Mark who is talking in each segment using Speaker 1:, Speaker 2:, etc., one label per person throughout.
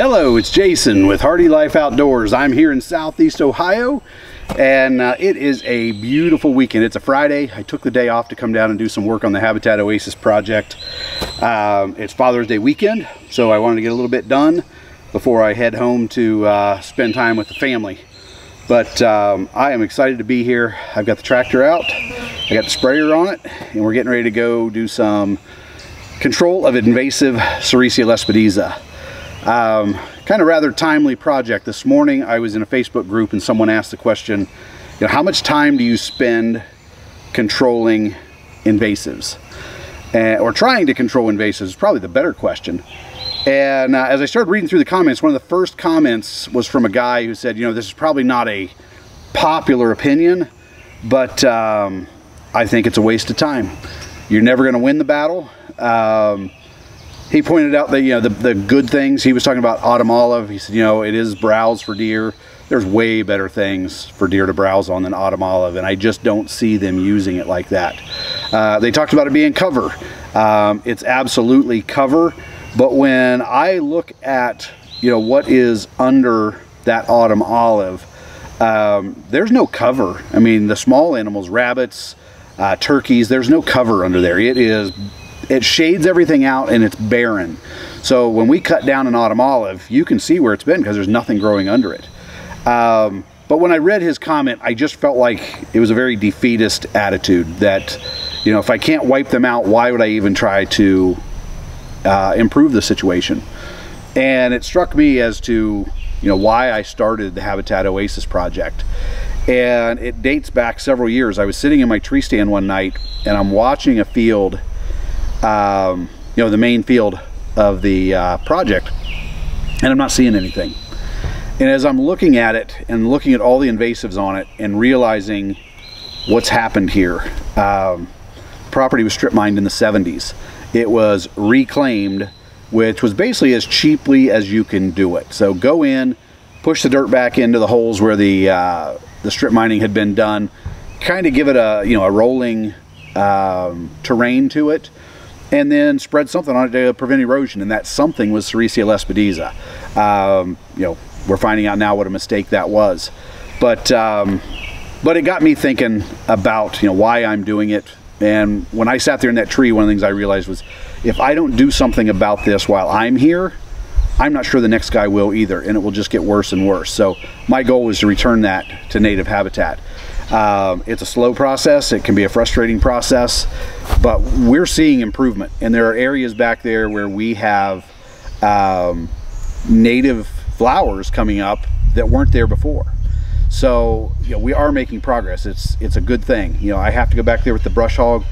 Speaker 1: Hello, it's Jason with Hardy Life Outdoors. I'm here in Southeast Ohio, and it is a beautiful weekend. It's a Friday. I took the day off to come down and do some work on the Habitat Oasis Project. It's Father's Day weekend, so I wanted to get a little bit done before I head home to spend time with the family. But I am excited to be here. I've got the tractor out, I got the sprayer on it, and we're getting ready to go do some control of invasive Sericea Lespedeza. Kind of rather timely project. This morning I was in a Facebook group and someone asked the question, how much time do you spend controlling invasives? Or trying to control invasives is probably the better question. And as I started reading through the comments, one of the first comments was from a guy who said, this is probably not a popular opinion, but I think it's a waste of time. You're never going to win the battle. He pointed out that, the good things. He was talking about autumn olive. He said, it is browse for deer. There's way better things for deer to browse on than autumn olive, and I just don't see them using it like that. They talked about it being cover. It's absolutely cover, but when I look at, what is under that autumn olive, there's no cover. I mean, the small animals, rabbits, turkeys, there's no cover under there. It shades everything out and it's barren. So when we cut down an autumn olive, you can see where it's been because there's nothing growing under it. But when I read his comment, I just felt like it was a very defeatist attitude that, if I can't wipe them out, why would I even try to improve the situation? And it struck me as to, why I started the Habitat Oasis Project. And it dates back several years. I was sitting in my tree stand one night and I'm watching a field, the main field of the project, and I'm not seeing anything. And as I'm looking at it and looking at all the invasives on it and realizing what's happened here, property was strip mined in the 70s. It was reclaimed, which was basically as cheaply as you can do it. So go in, push the dirt back into the holes where the strip mining had been done, kind of give it a a rolling terrain to it, and then spread something on it to prevent erosion, and that something was Sericea Lespedeza. We're finding out now what a mistake that was, but it got me thinking about why I'm doing it. And when I sat there in that tree, one of the things I realized was, if I don't do something about this while I'm here, I'm not sure the next guy will either, and it will just get worse and worse. So my goal is to return that to native habitat. It's a slow process. It can be a frustrating process, but we're seeing improvement. And there are areas back there where we have native flowers coming up that weren't there before. So we are making progress. It's a good thing. I have to go back there with the brush hog.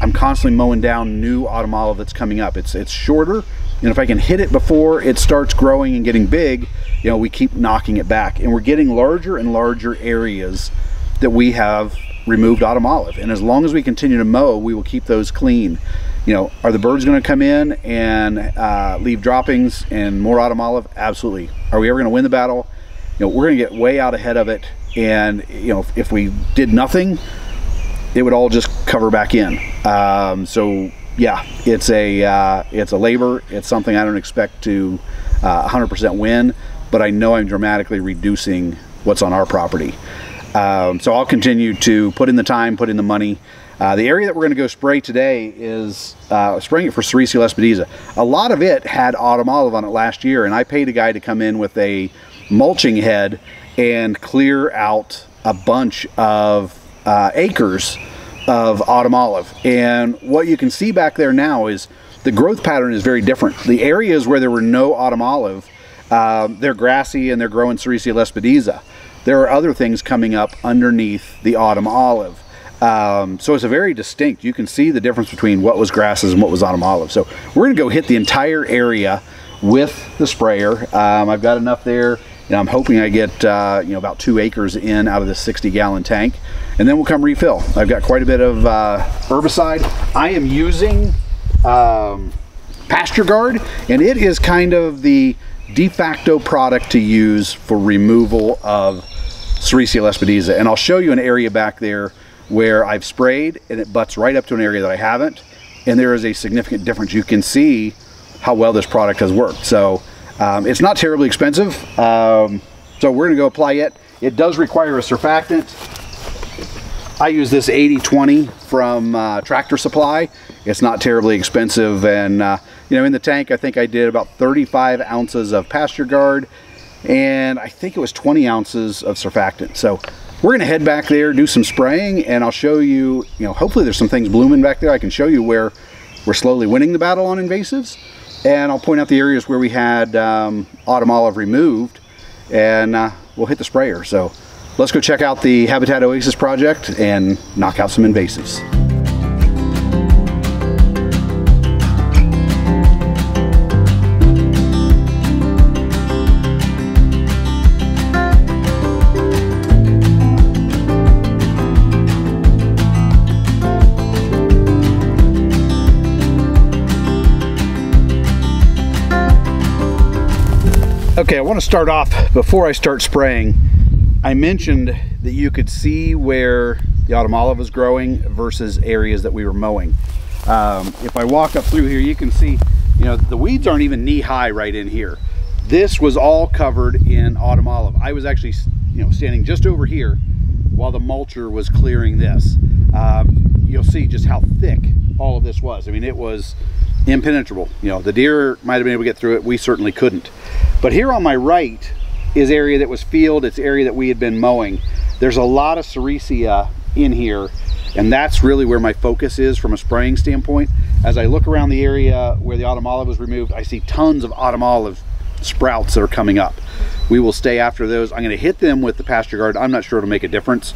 Speaker 1: I'm constantly mowing down new autumn olive that's coming up. It's shorter, and if I can hit it before it starts growing and getting big, we keep knocking it back, and we're getting larger and larger areas that we have removed autumn olive. And as long as we continue to mow, we will keep those clean. Are the birds going to come in and leave droppings and more autumn olive? Absolutely. Are we ever going to win the battle? We're going to get way out ahead of it, and if we did nothing, it would all just cover back in. So yeah, it's a labor. It's something I don't expect to 100% win, but I know I'm dramatically reducing what's on our property. So I'll continue to put in the time, put in the money. The area that we're going to go spray today is spraying it for Sericea Lespedeza. A lot of it had autumn olive on it last year, and I paid a guy to come in with a mulching head and clear out a bunch of acres of autumn olive. And what you can see back there now is the growth pattern is very different. The areas where there were no autumn olive, they're grassy and they're growing Sericea Lespedeza. There are other things coming up underneath the autumn olive. So it's a very distinct, you can see the difference between what was grasses and what was autumn olive. So we're gonna go hit the entire area with the sprayer. I've got enough there. I'm hoping I get about 2 acres in out of this 60-gallon tank, and then we'll come refill. I've got quite a bit of herbicide. I am using PastureGard, and it is kind of the de facto product to use for removal of Sericea Lespedeza. And I'll show you an area back there where I've sprayed and it butts right up to an area that I haven't, and there is a significant difference. You can see how well this product has worked. So It's not terribly expensive, so we're going to go apply it. It does require a surfactant. I use this 80-20 from Tractor Supply. It's not terribly expensive, and you know, in the tank I think I did about 35 ounces of PastureGard, and I think it was 20 ounces of surfactant. So we're gonna head back there, do some spraying, and I'll show you, hopefully there's some things blooming back there. I can show you where we're slowly winning the battle on invasives, and I'll point out the areas where we had autumn olive removed, and we'll hit the sprayer. So let's go check out the Habitat Oasis project and knock out some invasives. Okay, I want to start off, before I start spraying, I mentioned that you could see where the autumn olive was growing versus areas that we were mowing. If I walk up through here, you can see, the weeds aren't even knee-high right in here. This was all covered in autumn olive. I was actually, standing just over here while the mulcher was clearing this. You'll see just how thick all of this was. I mean, it was impenetrable. The deer might have been able to get through it. We certainly couldn't. But here on my right is area that was field. It's area that we had been mowing. There's a lot of Sericea in here, and that's really where my focus is from a spraying standpoint. As I look around the area where the autumn olive was removed, I see tons of autumn olive sprouts that are coming up. We will stay after those. I'm going to hit them with the PastureGard. I'm not sure it'll make a difference.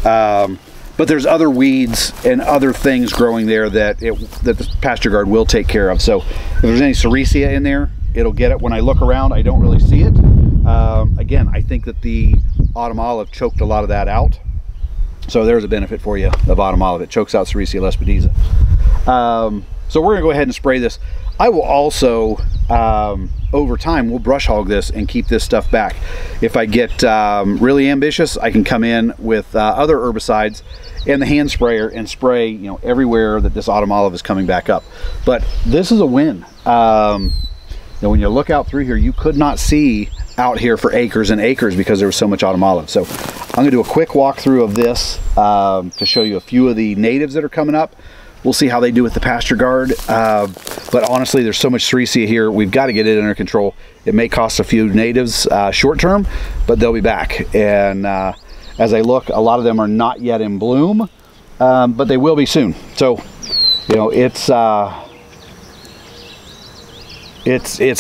Speaker 1: But there's other weeds and other things growing there that the PastureGard will take care of. So if there's any Sericea in there, it'll get it. When I look around, I don't really see it. Again, I think that the autumn olive choked a lot of that out. So there's a benefit for you of autumn olive. It chokes out Sericea Lespedeza. So we're gonna go ahead and spray this. I will also, over time, we'll brush hog this and keep this stuff back. If I get really ambitious, I can come in with other herbicides and the hand sprayer and spray, everywhere that this autumn olive is coming back up. But this is a win. When you look out through here, you could not see out here for acres and acres because there was so much autumn olive. So I'm gonna do a quick walkthrough of this to show you a few of the natives that are coming up. We'll see how they do with the PastureGard. But honestly, there's so much Sericea here, we've got to get it under control. It may cost a few natives short term, but they'll be back. And as I look, a lot of them are not yet in bloom, but they will be soon. So, it's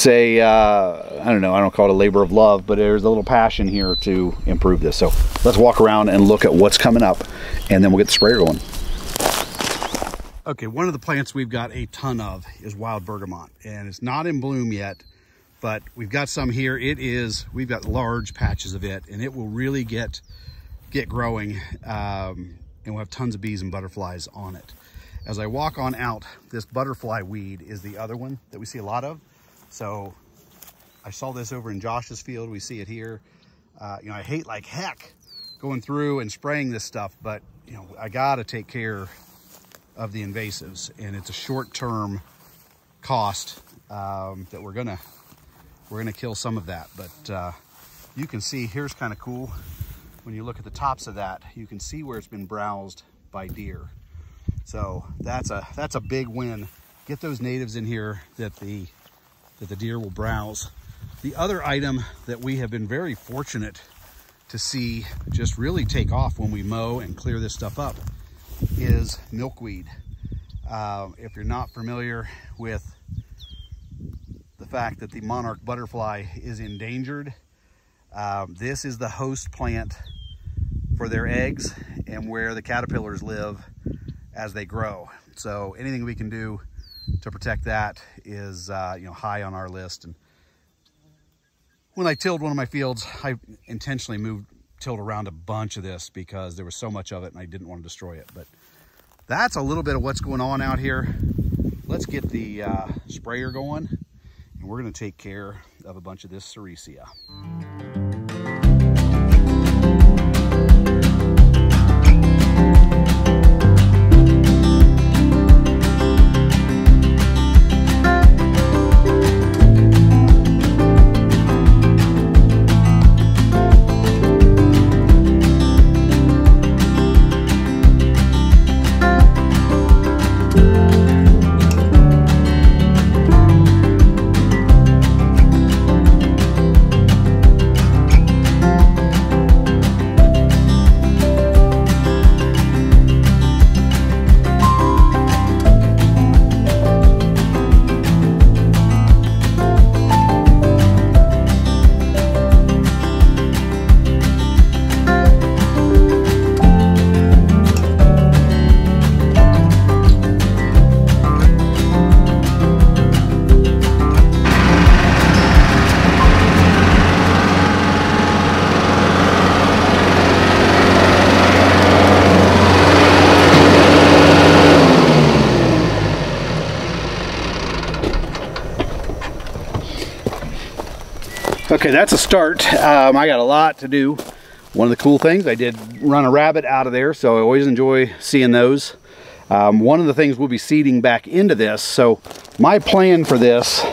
Speaker 1: a I don't know, I don't call it a labor of love, but there's a little passion here to improve this. So let's walk around and look at what's coming up, and then we'll get the sprayer going. Okay, one of the plants we've got a ton of is wild bergamot, and it's not in bloom yet, but we've got some here. We've got large patches of it, and it will really get growing, and we'll have tons of bees and butterflies on it. As I walk on out, this butterfly weed is the other one that we see a lot of. So I saw this over in Josh's field. We see it here. I hate like heck going through and spraying this stuff, but I gotta take care of the invasives, and it's a short-term cost that we're gonna kill some of that. But you can see, here's kind of cool. When you look at the tops of that, you can see where it's been browsed by deer. So that's a big win. Get those natives in here that the deer will browse. The other item that we have been very fortunate to see just really take off when we mow and clear this stuff up is milkweed. If you're not familiar with the fact that the monarch butterfly is endangered, this is the host plant for their eggs and where the caterpillars live as they grow. So anything we can do to protect that is high on our list. And when I tilled one of my fields, I intentionally tilled around a bunch of this because there was so much of it and I didn't want to destroy it. But that's a little bit of what's going on out here. Let's get the sprayer going, and we're going to take care of a bunch of this Sericea. Okay, that's a start. I got a lot to do. One of the cool things, I did run a rabbit out of there, so I always enjoy seeing those. One of the things we'll be seeding back into this. So my plan for this,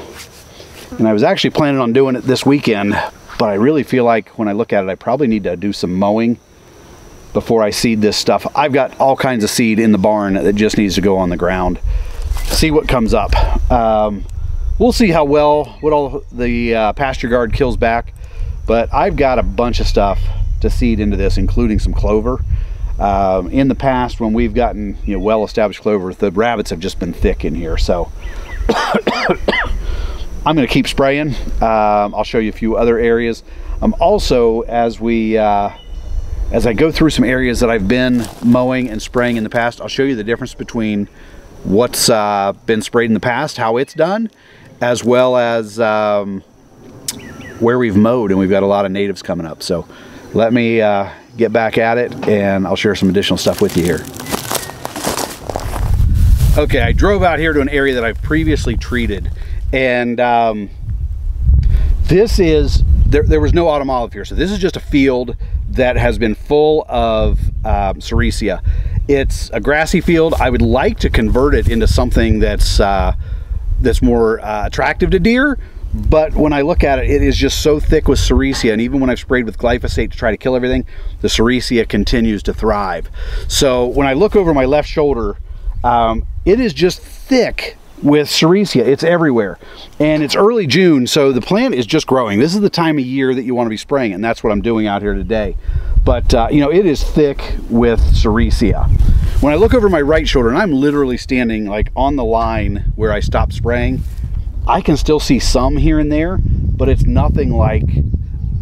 Speaker 1: and I was actually planning on doing it this weekend, but I really feel like when I look at it, I probably need to do some mowing before I seed this stuff. I've got all kinds of seed in the barn that just needs to go on the ground. See what comes up. We'll see how well, what all the PastureGard kills back, but I've got a bunch of stuff to seed into this, including some clover. In the past, when we've gotten well-established clover, the rabbits have just been thick in here, so I'm going to keep spraying. I'll show you a few other areas. Also, as I go through some areas that I've been mowing and spraying in the past, I'll show you the difference between what's been sprayed in the past, how it's done, as well as where we've mowed, and we've got a lot of natives coming up. So let me get back at it, and I'll share some additional stuff with you here. Okay, I drove out here to an area that I've previously treated, and this is, there was no autumn olive here, so this is just a field that has been full of Sericea. It's a grassy field. I would like to convert it into something that's more attractive to deer, but when I look at it, it is just so thick with Sericea, and even when I've sprayed with glyphosate to try to kill everything, the Sericea continues to thrive. So when I look over my left shoulder, it is just thick with Sericea. It's everywhere, and it's early June, so the plant is just growing. This is the time of year that you want to be spraying, and that's what I'm doing out here today. But it is thick with Sericea. When I look over my right shoulder, and I'm literally standing like on the line where I stopped spraying, I can still see some here and there, but it's nothing like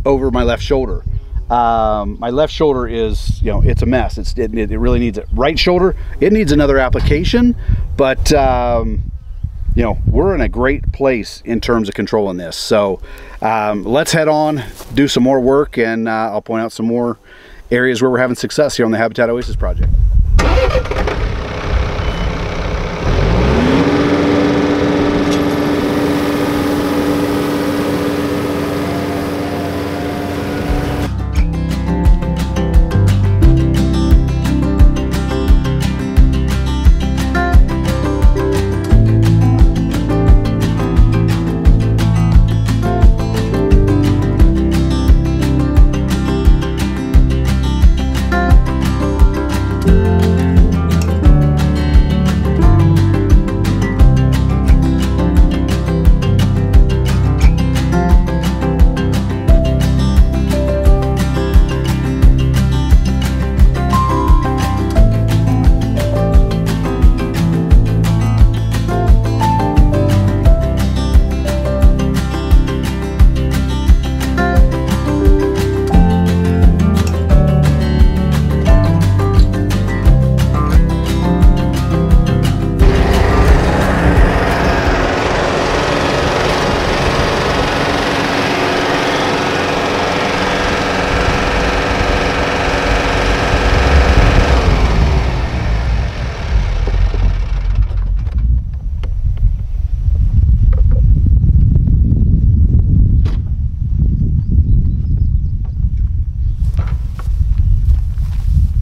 Speaker 1: over my left shoulder. My left shoulder is, it's a mess. It really needs it. Right shoulder, it needs another application, but we're in a great place in terms of controlling this. So let's head on, do some more work, and I'll point out some more areas where we're having success here on the Habitat Oasis Project.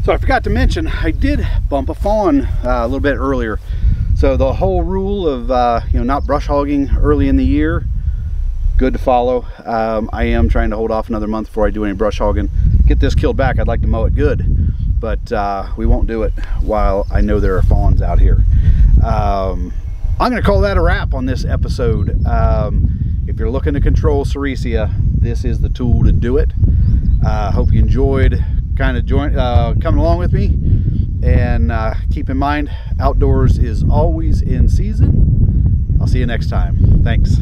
Speaker 1: So I forgot to mention, I did bump a fawn a little bit earlier. So the whole rule of not brush hogging early in the year, good to follow. I am trying to hold off another month before I do any brush hogging. Get this killed back, I'd like to mow it good, but we won't do it while I know there are fawns out here. I'm going to call that a wrap on this episode. If you're looking to control Sericea, this is the tool to do it. Hope you enjoyed coming along with me, and keep in mind, outdoors is always in season. I'll see you next time. Thanks.